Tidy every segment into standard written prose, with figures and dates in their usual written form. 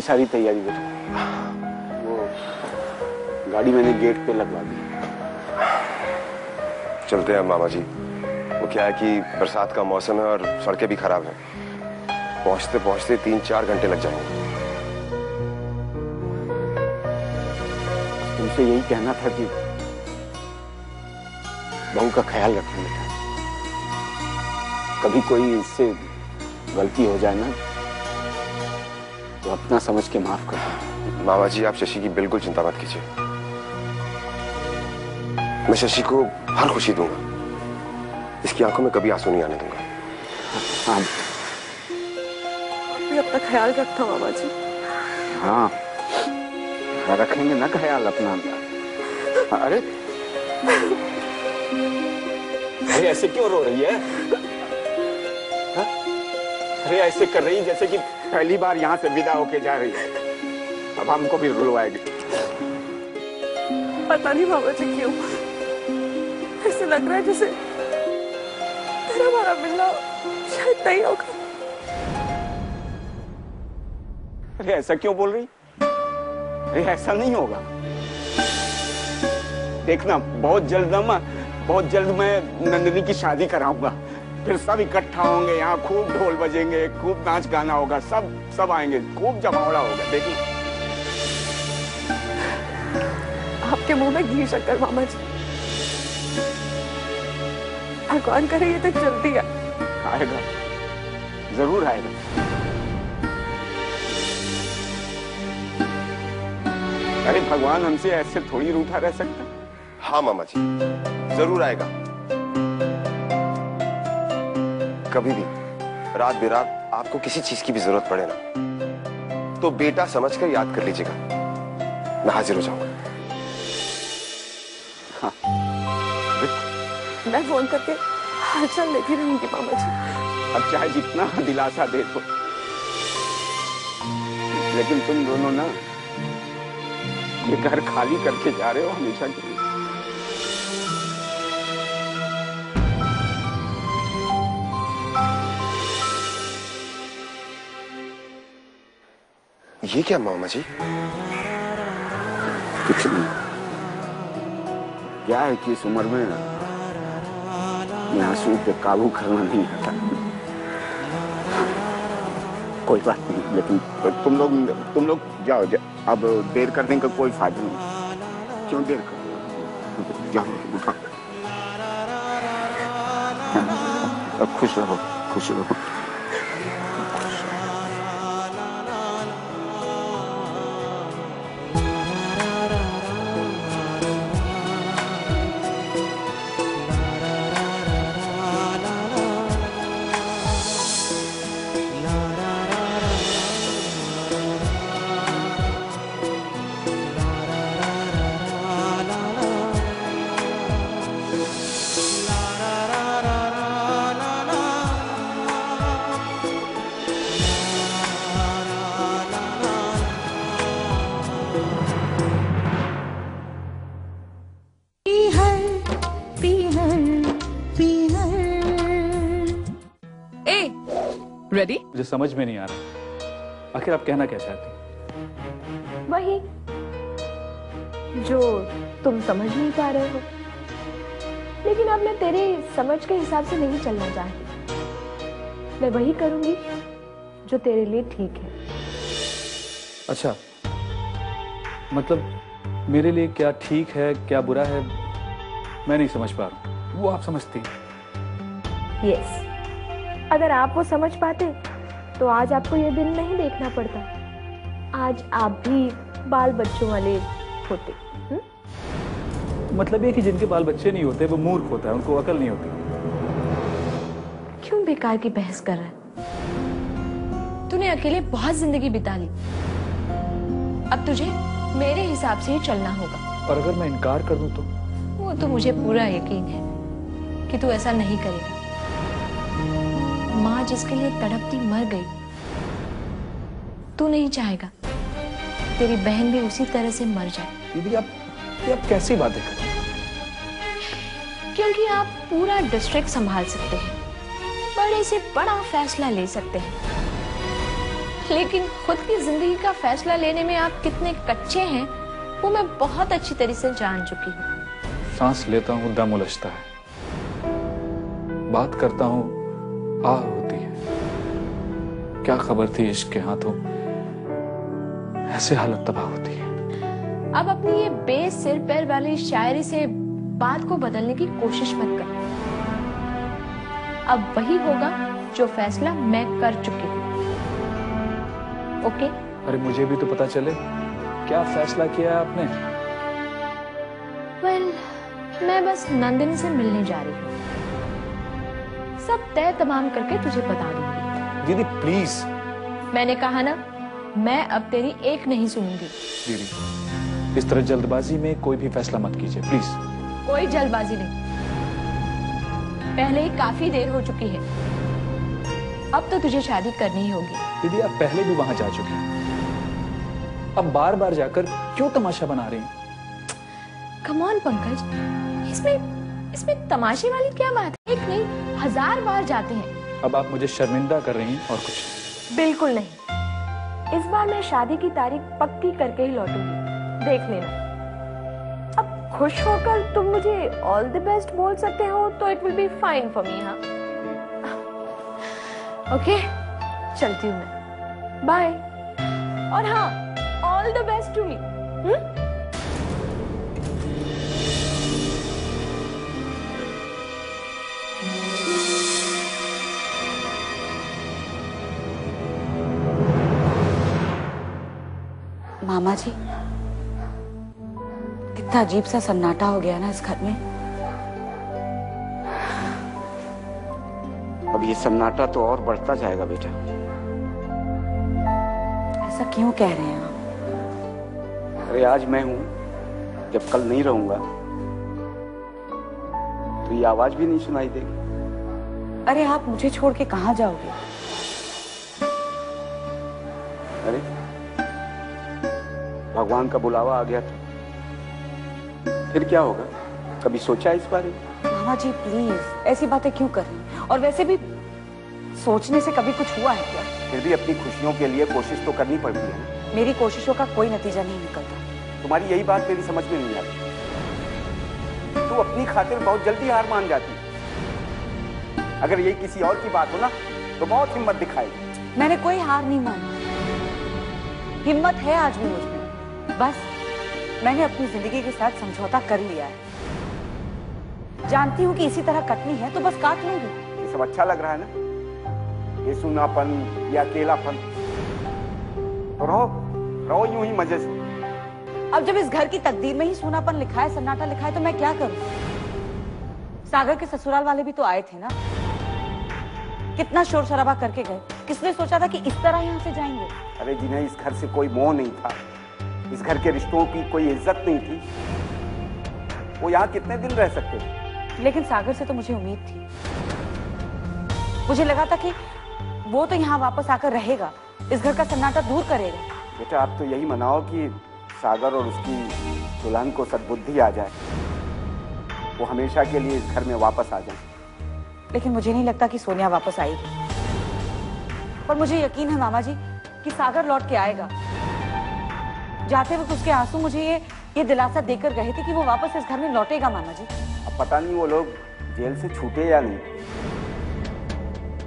सारी तैयारी बेटा। वो गाड़ी मैंने गेट पे लगवा दी। चलते हैं मामा जी। वो क्या है कि बरसात का मौसम है और सड़कें भी खराब हैं। पहुंचते पहुंचते 3-4 घंटे लग जाएंगे। तुमसे यही कहना था कि बहू का ख्याल रखना बेटा। कभी कोई इससे गलती हो जाए ना तो अपना समझ के माफ कर दो। मामा जी आप शशि की बिल्कुल चिंता मत कीजिए। मैं शशि को हर खुशी दूंगा। इसकी आंखों में कभी आंसू नहीं आने दूंगा। हाँ मैं अपना ख्याल रखता हूँ मामा जी। हाँ रखेंगे ना ख्याल अपना। अरे अरे ऐसे क्यों रो रही है? हा? अरे ऐसे कर रही जैसे कि पहली बार यहाँ से विदा होके जा रही है। अब हमको भी रुलवाएगी। पता नहीं मामा जी क्यों ऐसे लग रहा है जैसे तेरा हमारा मिलना शायद नहीं होगा। अरे ऐसा क्यों बोल रही? अरे ऐसा नहीं होगा। देखना बहुत जल्द मैं नंदिनी की शादी कराऊंगा। फिर सब इकट्ठा होंगे यहाँ, खूब ढोल बजेंगे, खूब नाच गाना होगा, सब आएंगे, खूब जमावड़ा होगा। देखिए आपके मुंह में घी शक्कर मामा जी। भगवान करे ये तक जल्दी आएगा, जरूर आएगा। अरे भगवान हमसे ऐसे थोड़ी रूठा रह सकता। हाँ मामा जी जरूर आएगा। कभी भी रात बेरात आपको किसी चीज की भी जरूरत पड़े ना तो बेटा समझकर याद कर लीजिएगा। मैं हाजिर हो जाऊंगा। हाँ। मैं फोन करके हालचाल लेती रहूंगी मामा जी। अब चाहे जितना दिलासा दे दो, लेकिन तुम दोनों ना ये घर खाली करके जा रहे हो हमेशा के लिए। ये क्या मामा जी? कुछ नहीं। क्या है कि इस उम्र में आंसू पे काबू करना नहीं आता। कोई बात नहीं, लेकिन तुम लोग जाओ। अब देर करने का कोई फायदा नहीं। क्यों देर कर? जाओ उठा। अब खुश रहो, खुश रहो। रेडी? मुझे समझ में नहीं आ रहा, आखिर आप कहना क्या चाहते हैं? वही जो तुम समझ नहीं पा रहे हो, लेकिन अब मैं तेरे समझ के हिसाब से नहीं चलना चाहती। मैं वही करूंगी जो तेरे लिए ठीक है। अच्छा, मतलब मेरे लिए क्या ठीक है क्या बुरा है मैं नहीं समझ पा रहा हूँ, वो आप समझती हैं। यस, अगर आप वो समझ पाते तो आज आपको ये दिन नहीं देखना पड़ता। आज आप भी बाल बच्चों वाले होते। मतलब ये कि जिनके बाल बच्चे नहीं होते वो मूर्ख होता है, उनको अकल नहीं होती। क्यों बेकार की बहस कर रहा है? तूने अकेले बहुत जिंदगी बिता ली, अब तुझे मेरे हिसाब से ही चलना होगा। और अगर मैं इनकार कर दूं तो? वो तो मुझे पूरा यकीन है कि तू ऐसा नहीं करेगा। माँ जिसके लिए तड़पती मर गई, तू नहीं चाहेगा तेरी बहन भी उसी तरह से मर जाए। दीदी आप कैसी बातें कर रही हैं? क्योंकि आप पूरा डिस्ट्रिक्ट संभाल सकते हैं, बड़े से बड़ा फैसला ले सकते हैं। लेकिन खुद की जिंदगी का फैसला लेने में आप कितने कच्चे हैं वो मैं बहुत अच्छी तरह से जान चुकी हूँ। सांस लेता हूँ दम उलझता है, बात करता हूँ आह होती है। क्या खबर थी इश्क के हाथों ऐसे हालत तबाह होती है। अब अपनी ये बेसिर पैर वाली शायरी से बात को बदलने की कोशिश मत कर। अब वही होगा जो फैसला मैं कर चुकी हूँ। ओके? अरे मुझे भी तो पता चले क्या फैसला किया है आपने। वेल, मैं बस नंदिनी से मिलने जा रही हूँ। सब तय तमाम करके तुझे बता दूंगी। दीदी प्लीज। मैंने कहा ना, मैं अब तेरी एक नहीं सुनूंगी। दीदी इस तरह जल्दबाजी में कोई भी फैसला मत कीजिए प्लीज। कोई जल्दबाजी नहीं, पहले ही काफी देर हो चुकी है। अब तो तुझे शादी करनी ही होगी। दीदी आप पहले भी वहां जा चुके हैं, अब बार बार जाकर क्यों तमाशा बना रही हैं? कम ऑन पंकज, इसमें तमाशे वाली क्या बात है? एक नहीं 1000 बार जाते हैं। अब आप मुझे शर्मिंदा कर रही हैं और कुछ। बिल्कुल नहीं, इस बार मैं शादी की तारीख पक्की करके ही लौटूंगी, देख लेना। अब खुश होकर तुम मुझे ऑल द बेस्ट बोल सकते हो तो it will be fine for me. हाँ ओके, चलती हूँ मैं, बाय। और हाँ, all the best to me. मामा जी, कितना अजीब सा सन्नाटा हो गया ना इस घर में। अब ये सन्नाटा तो और बढ़ता जाएगा बेटा। ऐसा क्यों कह रहे हैं आप? अरे आज मैं हूं, जब कल नहीं रहूंगा तो ये आवाज भी नहीं सुनाई देगी। अरे आप मुझे छोड़ के कहाँ जाओगे? अरे भगवान का बुलावा आ गया था, फिर क्या होगा? कभी सोचा इस बारे में? मामा जी प्लीज, ऐसी बातें क्यों कर रही हैं? और वैसे भी सोचने से कभी कुछ हुआ है क्या? फिर भी अपनी खुशियों के लिए कोशिश तो करनी पड़ती है ना। मेरी कोशिशों का कोई नतीजा नहीं निकलता। तुम्हारी यही बात मेरी समझ में नहीं आती। तू अपनी खातिर बहुत जल्दी हार मान जाती। अगर यही किसी और की बात हो ना तो बहुत हिम्मत दिखाएगी। मैंने कोई हार नहीं मानी, हिम्मत है आज भी मुझ में। बस मैंने अपनी जिंदगी के साथ समझौता कर लिया है। जानती हूँ कि इसी तरह कटनी है तो बस काट लूंगी। ये सब अच्छा लग रहा है ना, ये सुनापन या अकेलापन? तो रहो यूं ही मजे से। अब जब इस घर की तकदीर में ही सूनापन लिखा है, सन्नाटा लिखा है, तो मैं क्या करूं? सागर के ससुराल वाले भी तो आए थे ना, कितना शोर शराबा करके गए। किसने सोचा था कि इस तरह यहाँ से जाएंगे? अरे जिन्हें इस घर से कोई मोह नहीं था, इस घर के रिश्तों की कोई इज्जत नहीं थी, वो यहाँ कितने दिन रह सकते थे? लेकिन सागर से तो मुझे उम्मीद थी। मुझे लगा था कि वो तो यहाँ वापस आकर रहेगा, इस घर का सन्नाटा दूर करेगा। बेटा आप तो यही मनाओ कि सागर और उसकी दुल्हन को सद्बुद्धि आ जाए, वो हमेशा के लिए इस घर में वापस आ जाए। लेकिन मुझे नहीं लगता कि सोनिया वापस आएगी। पर मुझे यकीन है मामा जी कि सागर लौट के आएगा। जाते वक्त उसके आंसू मुझे ये दिलासा देकर गए थे कि वो वापस इस घर में लौटेगा। मामा जी अब पता नहीं वो लोग जेल से छूटे या नहीं।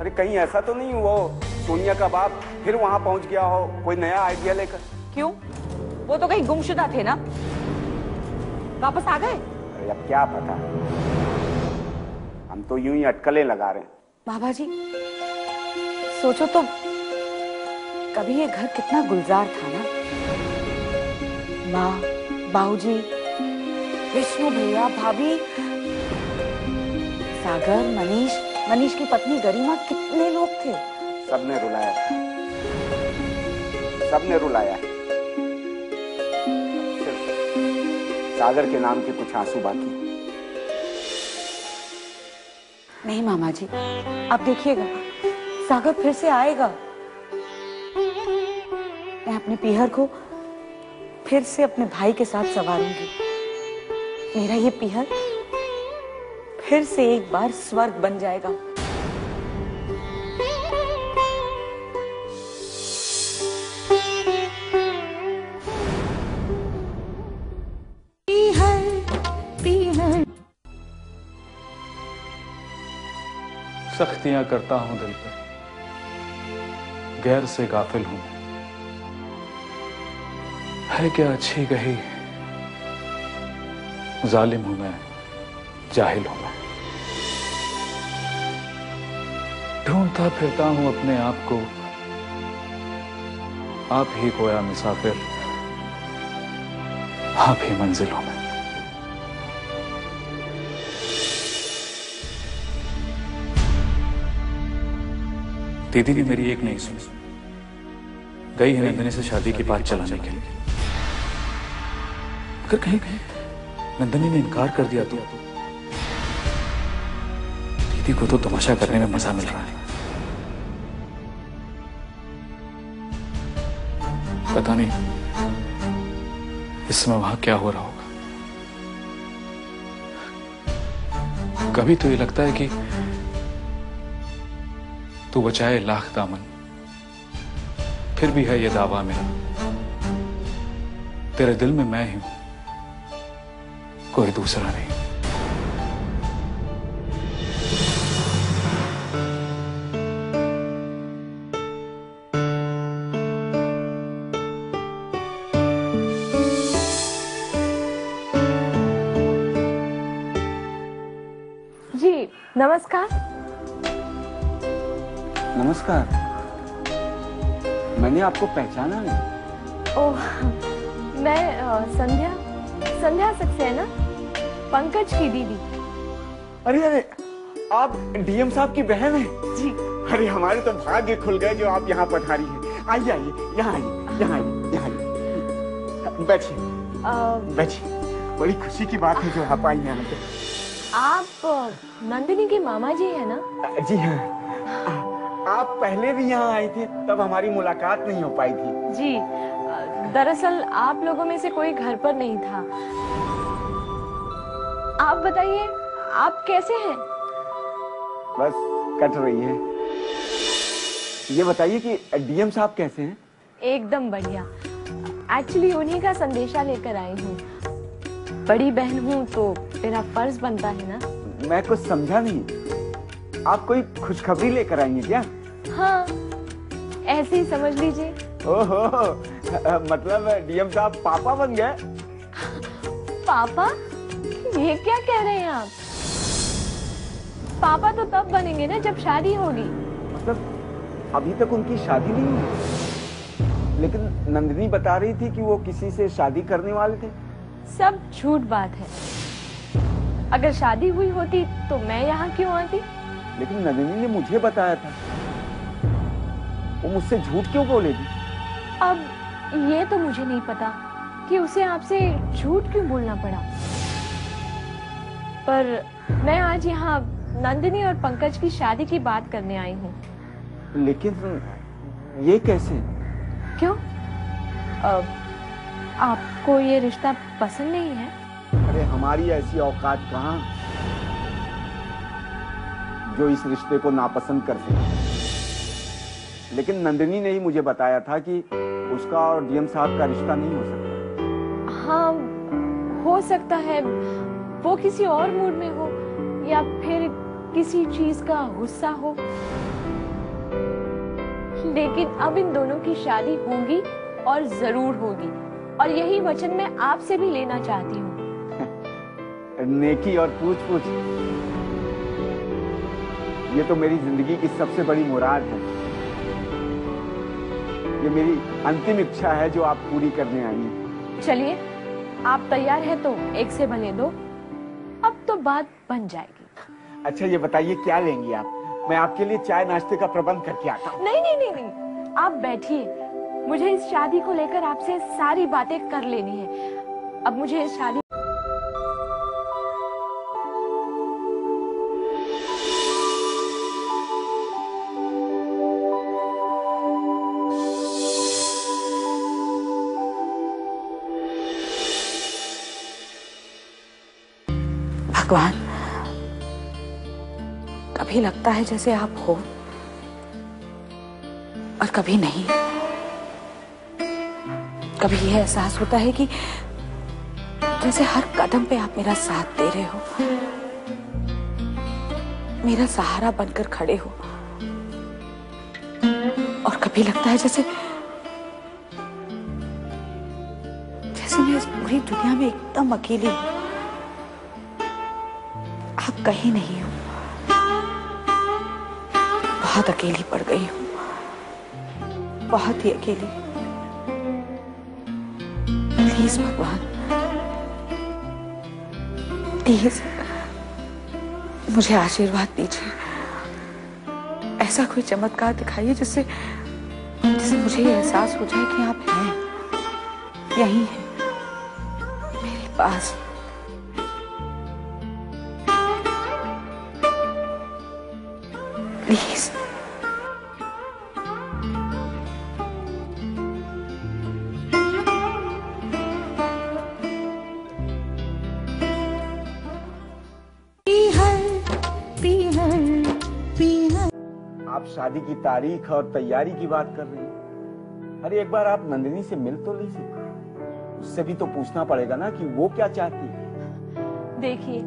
अरे कहीं ऐसा तो नहीं वो सोनिया का बाप फिर वहां पहुंच गया हो कोई नया आइडिया लेकर? क्यों? वो तो कहीं गुमशुदा थे ना, वापस आ गए? अरे अब क्या पता, हम तो यूं ही अटकलें लगा रहे हैं। बाबा जी सोचो तो, कभी ये घर कितना गुलजार था ना। माँ, बाबूजी, विष्णु भैया, भाभी, सागर, मनीष की पत्नी गरिमा, कितने लोग थे। सबने रुलाया, सबने रुलाया। सिर्फ सागर के नाम के कुछ आंसू बाकी। नहीं मामा जी, आप देखिएगा सागर फिर से आएगा। मैं अपने पीहर को फिर से अपने भाई के साथ संवारूंगी। मेरा ये पीहर फिर से एक बार स्वर्ग बन जाएगा। सख्तियां करता हूं दिल पर, गैर से गाफिल हूं। है क्या अच्छी कही, जालिम हूं मैं, जाहिल हूं मैं। ढूंढता फिरता हूं अपने आप को, आप ही गोया मुसाफिर, आप ही मंजिल हूं मैं। दीदी ने मेरी एक नहीं सुनी, गई है नंदिनी से शादी की बात चलाने के लिए। अगर कहीं नंदिनी ने इनकार कर दिया तो दीदी को तो तमाशा करने में मजा मिल रहा है। पता नहीं इस समय वहां क्या हो रहा होगा। कभी तो ये लगता है कि तू बचाए लाख दामन, फिर भी है ये दावा मेरा, तेरे दिल में मैं ही हूं, कोई दूसरा नहीं। जी नमस्कार। नमस्कार। मैंने आपको पहचाना नहीं। ओह, मैं संध्या सक्सेना, पंकज की दीदी। अरे अरे, आप डीएम साहब की बहन हैं? जी। अरे हमारे तो भाग्य खुल गए जो आप यहाँ पधारी हैं। आइए आइए, यहाँ आइए, यहाँ आइए, यहाँ आइए। बैठिए बैठिए। बड़ी खुशी की बात है जो आप आई हैं। आप नंदिनी के मामा जी है ना? जी हाँ। आप पहले भी यहाँ आए थे, तब हमारी मुलाकात नहीं हो पाई थी। जी, दरअसल आप लोगों में से कोई घर पर नहीं था। आप बताइए, आप कैसे हैं? बस कट रही है। ये बताइए कि डीएम साहब कैसे हैं? एकदम बढ़िया। एक्चुअली उन्हीं का संदेशा लेकर आई हूँ। बड़ी बहन हूँ तो मेरा फर्ज बनता है ना। मैं कुछ समझा नहीं। आप कोई खुशखबरी लेकर आई हैं क्या? हाँ, ऐसे ही समझ लीजिए। ओहो, मतलब डीएम साहब पापा बन गए? पापा? ये क्या कह रहे हैं आप? पापा तो तब बनेंगे ना जब शादी होगी। मतलब अभी तक उनकी शादी नहीं हुई, लेकिन नंदिनी बता रही थी कि वो किसी से शादी करने वाले थे। सब झूठ बात है। अगर शादी हुई होती तो मैं यहाँ क्यों आती? लेकिन नंदिनी ने मुझे बताया था। वो मुझसे झूठ क्यों बोलेगी? अब ये तो मुझे नहीं पता कि उसे आपसे झूठ क्यों बोलना पड़ा। पर मैं आज यहाँ नंदिनी और पंकज की शादी की बात करने आई हूँ। लेकिन ये कैसे? क्यों? आपको ये रिश्ता पसंद नहीं है? अरे हमारी ऐसी औकात कहाँ जो इस रिश्ते को नापसंद कर सके। लेकिन नंदिनी ने ही मुझे बताया था कि उसका और डीएम साहब का रिश्ता नहीं हो सकता। हाँ, हो सकता है वो किसी और मूड में हो या फिर किसी चीज का गुस्सा हो। लेकिन अब इन दोनों की शादी होगी और जरूर होगी, और यही वचन मैं आपसे भी लेना चाहती हूँ। नेकी और पूछ पूछ, ये तो मेरी जिंदगी की सबसे बड़ी मुराद है। ये मेरी अंतिम इच्छा है जो आप पूरी करने आई हैं। चलिए, आप तैयार हैं तो एक से भले दो, अब तो बात बन जाएगी। अच्छा ये बताइए क्या लेंगी आप? मैं आपके लिए चाय नाश्ते का प्रबंध करके आता हूँ। नहीं नहीं नहीं नहीं, आप बैठिए। मुझे इस शादी को लेकर आपसे सारी बातें कर लेनी है। अब मुझे इस शादी भगवान, कभी लगता है जैसे आप हो और कभी नहीं। कभी यह एहसास होता है कि जैसे हर कदम पे आप मेरा साथ दे रहे हो। मेरा सहारा बनकर खड़े हो, और कभी लगता है जैसे मैं इस पूरी दुनिया में एकदम अकेली हूं। आप कहीं नहीं हो, बहुत अकेली पड़ गई हूं, बहुत ही अकेली। प्लीज भगवान, प्लीज मुझे आशीर्वाद दीजिए। ऐसा कोई चमत्कार दिखाइए जिससे मुझे ये एहसास हो जाए कि आप हैं, यहीं हैं मेरे पास। प्लीज। आप शादी की तारीख और तैयारी की बात कर रही हैं। अरे एक बार आप नंदिनी से मिल तो लीजिए, उससे भी तो पूछना पड़ेगा ना कि वो क्या चाहती है। देखिए,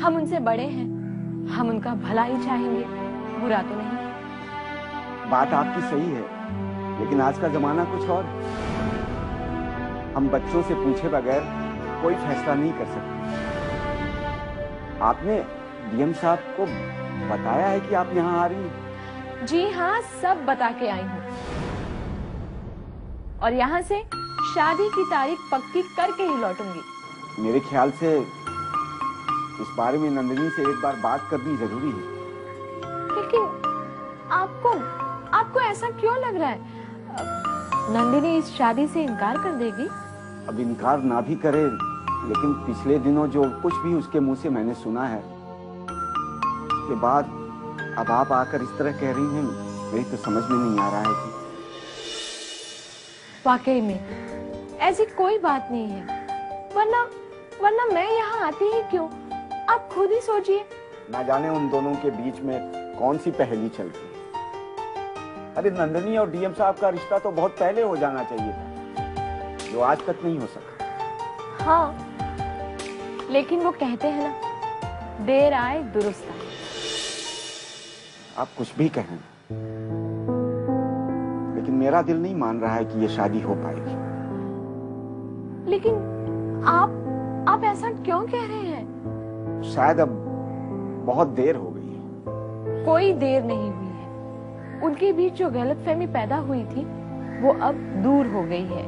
हम उनसे बड़े हैं, हम उनका भला ही चाहेंगे, बुरा तो नहीं। बात आपकी सही है, लेकिन आज का जमाना कुछ और है। हम बच्चों से पूछे बगैर कोई फैसला नहीं कर सकते। आपने डीएम साहब को बताया है कि आप यहाँ आ रही हैं? जी हाँ, सब बता के आई हूँ, और यहाँ से शादी की तारीख पक्की करके ही लौटूंगी। मेरे ख्याल से इस बारे में नंदिनी से एक बार बात करनी जरूरी है। लेकिन आपको ऐसा क्यों लग रहा है? नंदिनी इस शादी से इनकार कर देगी? अब इनकार ना भी करे, लेकिन पिछले दिनों जो कुछ भी उसके मुंह से मैंने सुना है, उसके बाद अब आप आकर इस तरह कह रही हैं, मेरी तो समझ में नहीं आ रहा है कि वाकई में ऐसी कोई बात नहीं है, वरना मैं यहाँ आती ही क्यों? आप खुद ही सोचिए। ना जाने उन दोनों के बीच में कौन सी पहेली चल रही है। अरे नंदिनी और डीएम साहब का रिश्ता तो बहुत पहले हो जाना चाहिए था, जो आज तक नहीं हो सका। हाँ, लेकिन वो कहते हैं ना, देर आए दुरुस्त आए। आप कुछ भी कहें, लेकिन मेरा दिल नहीं मान रहा है कि ये शादी हो पाएगी। लेकिन आप ऐसा क्यों कह रहे हैं? शायद अब बहुत देर हो गई है। कोई देर नहीं हुई है। उनके बीच जो गलतफहमी पैदा हुई थी, वो अब दूर हो गई है।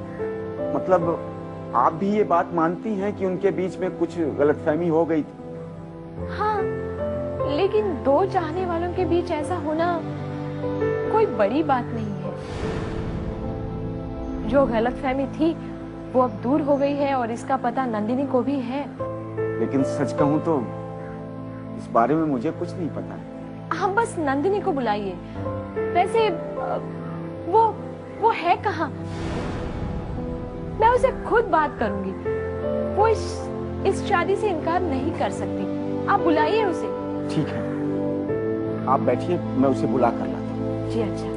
मतलब आप भी ये बात मानती हैं कि उनके बीच में कुछ गलतफहमी हो गई थी? हाँ, लेकिन दो चाहने वालों के बीच ऐसा होना कोई बड़ी बात नहीं है। जो गलतफहमी थी वो अब दूर हो गई है, और इसका पता नंदिनी को भी है। लेकिन सच कहूं तो इस बारे में मुझे कुछ नहीं पता है। हम बस नंदिनी को बुलाइए। वैसे वो है कहाँ? मैं उसे खुद बात करूंगी। वो इस शादी से इनकार नहीं कर सकती। आप बुलाइए उसे। ठीक है, आप बैठिए, मैं उसे बुला कर लाता हूँ। जी अच्छा।